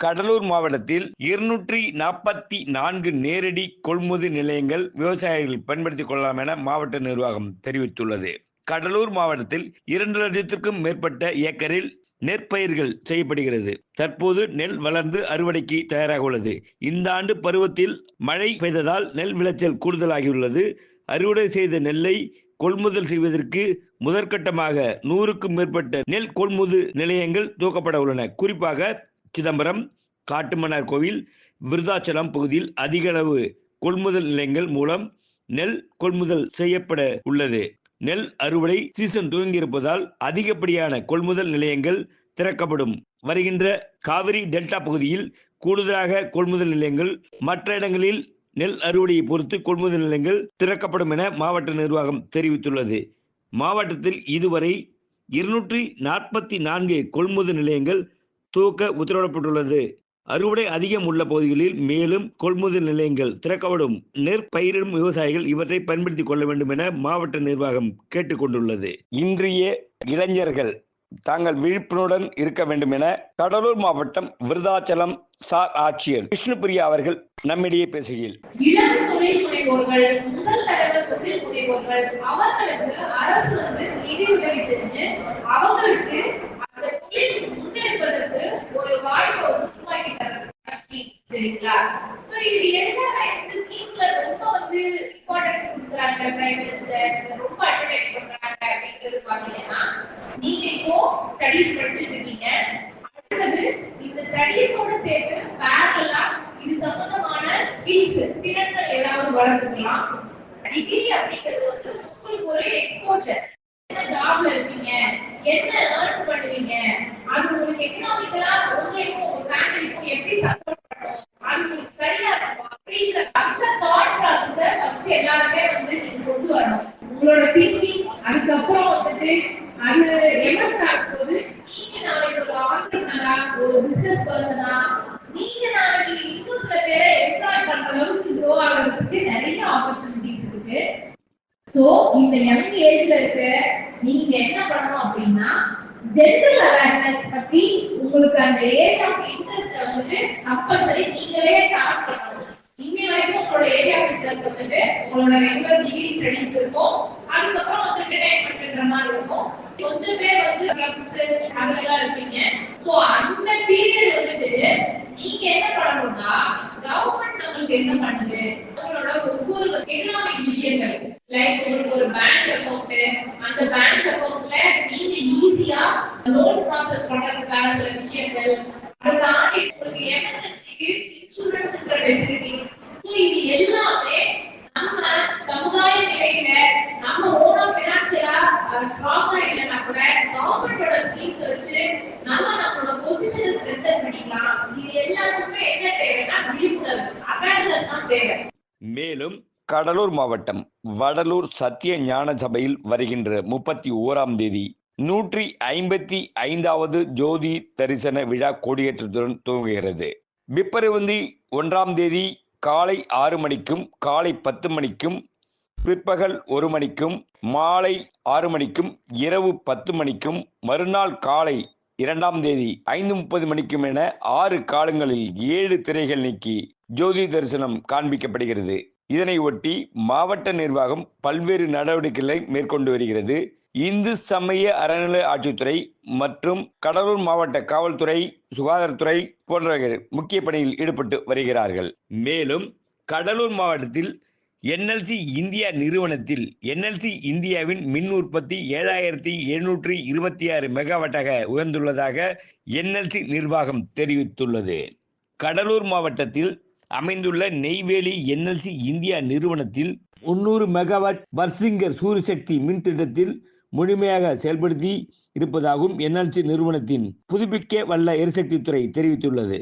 கடலூர் மாவட்டத்தில் 244 நேரடி கொள்முதல் நிலையங்கள் விவசாயிகள் பயன்படுத்திக் கொள்ளலாம் என மாவட்ட நிர்வாகம் தெரிவித்துள்ளது. கடலூர் மாவட்டத்தில் 2 லட்சத்திற்கும் மேற்பட்ட ஏக்கரில் நெற்பயிர்கள் செய்யப்படுகிறது. தற்போது நெல் வளர்ந்து அறுவடைக்கு தயாராக உள்ளது. இந்த ஆண்டு பருவத்தில் மழை பெய்ததால் நெல் விளைச்சல் கூடுதலாகியுள்ளது. அறுவடை செய்த நெல்லை கொள்முதல் செய்வதற்கு முதற்கட்டமாக 100க்கும் மேற்பட்ட நெல் கொள்முதல் நிலையங்கள் துவக்கப்பட உள்ளன. குறிப்பாக சிதம்பரம், காட்டுமன்னார் கோவில், விருதாச்சலம் பகுதியில் அதிக அளவு கொள்முதல் நிலையங்கள் மூலம் நெல் கொள்முதல் செய்யப்பட உள்ளது. நெல் அறுவடை சீசன் துவங்கியிருப்பதால் அதிகப்படியான கொள்முதல் நிலையங்கள் திறக்கப்படும். வருகின்ற காவிரி டெல்டா பகுதியில் கூடுதலாக கொள்முதல் நிலையங்கள், மற்ற இடங்களில் நெல் அறுவடையை பொறுத்து கொள்முதல் நிலையங்கள் திறக்கப்படும் என மாவட்ட நிர்வாகம் தெரிவித்துள்ளது. மாவட்டத்தில் இதுவரை 244 கொள்முதல் நிலையங்கள் துவக்க உத்தரவிடப்பட்டுள்ளது. அறுவடை அதிகம் உள்ள பகுதிகளில் மேலும் கொள்முதல் நிலையங்கள் திறக்கப்படும். நெற்பயிரிடும் விவசாயிகள் இவற்றை பயன்படுத்திக் கொள்ள வேண்டும் என மாவட்ட நிர்வாகம் கேட்டுக் கொண்டுள்ளது. இன்றைய இளைஞர்கள் தாங்கள் விழிப்புணர்வுடன் இருக்க வேண்டும் என கடலூர் மாவட்டம் விருதாச்சலம் சார் ஆட்சியர் விஷ்ணுபிரியா அவர்கள் நம்மிடையே பேசுகையில், இளம் தொழில் முனைவோர்கள், முதல் தரவு தொழில் முனைவோர்கள் அவர்களுக்கு அரசு நிதி உதவி செஞ்சு அவங்களுக்கு அந்த தொழில் முன்னெடுப்பதற்கு ஒரு வாய்ப்பை உருவாக்கி தரதுக்கான ஸ்கீம். சரிங்களா? இது எதுக்காக இந்த ஸ்கீம்ல ரொம்ப இம்பார்ட்டன்ஸ் கொடுக்குறாங்க பிரைம் மினிஸ்டர், ரொம்ப அட்வர்டைஸ் பண்றாங்க அப்படிங்கிறது பாத்தீங்கன்னா, நீங்க இப்போ ஸ்டடீஸ் படிச்சுட்டு இருக்கீங்க. அடுத்தது இந்த ஸ்டடீஸோட சேர்த்து பேரலா இது சம்பந்தமான ஸ்கில்ஸ், திறன்கள் ஏதாவது வளர்த்துக்கலாம். டிகிரி அப்படிங்கிறது உங்களுக்கு ஒரு எக்ஸ்போஷர். என்ன ஜாப்ல இருக்கீங்க, என்ன ஏர்ன் பண்ணுவீங்க, அது உங்களுக்கு எக்கனாமிக்கலா உங்களையும் உங்க ஃபேமிலிக்கும் எப்படி சப்போர்ட் பண்ணும், அது உங்களுக்கு சரியா இருக்கும் அப்படிங்கிற அந்த தாட் ப்ராசஸை ஃபர்ஸ்ட் எல்லாருமே நீங்க கொண்டு வரணும். உங்களோட திங்கிங் அதுக்கப்புறம் அது எமர்ஜ் ஆகும்போது நீங்க நாளைக்கு ஒரு ஆண்டர்பிரனரா, ஒரு பிசினஸ் பர்சனா, நீங்க நாளைக்கு இன்னும் சில பேரை எம்ப்ளாய் பண்ற அளவுக்கு க்ரோ ஆகிறதுக்கு நிறைய ஆப்பர்ச்சுனிட்டிஸ் இருக்கு. சோ இந்த யங் ஏஜ்ல இருக்க நீங்க என்ன பண்ணணும் அப்படின்னா, ஜெனரல் அவேர்னஸ் பத்தி உங்களுக்கு அந்த ஏரியா ஆஃப் இன்ட்ரெஸ்ட் கம்பல்சரி நீங்களே ஸ்டார்ட் பண்ணணும். இன்னி வரைக்கும் உங்களோட ஏரியா ஆஃப் இன்ட்ரெஸ்ட் உங்களோட ரெகுலர் டிகிரி ஸ்டடீஸ் இருக்கும். அதுக்கப்புறம் என்டர்டைன்மெண்ட்ன்ற மாதிரி இருக்கும். கொஞ்சம் பேர் கிளப்ஸ் அதெல்லாம் இருப்பீங்க. சோ அந்த பீரியட் நீங்க என்ன பண்ணணும்னா, கவர்மெண்ட் நம்மளுக்கு என்ன பண்ணுது, உங்களோட ஒவ்வொரு எக்கனாமிக் விஷயங்கள், லைக் உங்களுக்கு ஒரு பேங்க் அக்கவுண்ட், அந்த பேங்க் அக்கவுண்ட்ல நீங்க ஈஸியா லோன் ப்ராசஸ் பண்றதுக்கான சில விஷயங்கள், அதை தாண்டி உங்களுக்கு எமர்ஜென்சிக்கு இன்சூரன்ஸ் ஃபெசிலிட்டிஸ், இது எல்லாமே நம்ம சமுதாய நிலையில நம்ம ஓனா பினான்சியலா ஸ்ட்ராங்கா இல்லைன்னா கூட கவர்மெண்டோட ஸ்கீம்ஸ் வச்சு நம்மளோட பொசிஷனை ஸ்ட்ரென்தன் பண்ணிக்கலாம். இது எல்லாத்துக்குமே என்ன தேவைன்னா விழிப்புணர்வு, அவேர்னஸ் தான் தேவை. மேலும் கடலூர் மாவட்டம் வடலூர் சத்திய ஞான சபையில் வருகின்ற 31ஆம் தேதி 155வது ஜோதி தரிசன விழா கொடியேற்றத்துடன் துவங்குகிறது. பிப்ரவரி 1ஆம் தேதி காலை 6 மணிக்கும், காலை 10 மணிக்கும், பிற்பகல் 1 மணிக்கும், மாலை 6 மணிக்கும், இரவு 10 மணிக்கும், மறுநாள் காலை 2ஆம் தேதி 5:30 மணிக்கும் என 6 காலங்களில் 7 திரைகள் நீக்கி ஜோதி தரிசனம் காண்பிக்கப்படுகிறது. இதனை ஒட்டி மாவட்ட நிர்வாகம் பல்வேறு நடவடிக்கைகளை மேற்கொண்டு வருகிறது. இந்து சமய அறநிலை ஆட்சித்துறை மற்றும் கடலூர் மாவட்ட காவல்துறை, சுகாதாரத்துறை போன்றவர்கள் முக்கிய பணியில் ஈடுபட்டு வருகிறார்கள். மேலும் கடலூர் மாவட்டத்தில் என்எல்சி இந்தியா நிறுவனத்தில் என்எல்சி இந்தியாவின் மின் உற்பத்தி 7726 மெகாவாட்டாக உயர்ந்துள்ளதாக என்எல்சி நிர்வாகம் தெரிவித்துள்ளது. கடலூர் மாவட்டத்தில் அமைந்துள்ள நெய்வேலி என்எல்சி இந்தியா நிறுவனத்தில் 300 மெகாவாட் பர்சிங்கர் சூரியசக்தி மின் திட்டத்தில் முழுமையாக செயல்படுத்தி இருப்பதாகவும் என்எல்சி நிறுவனத்தின் புதுப்பிக்க வல்ல எரிசக்தி துறை தெரிவித்துள்ளது.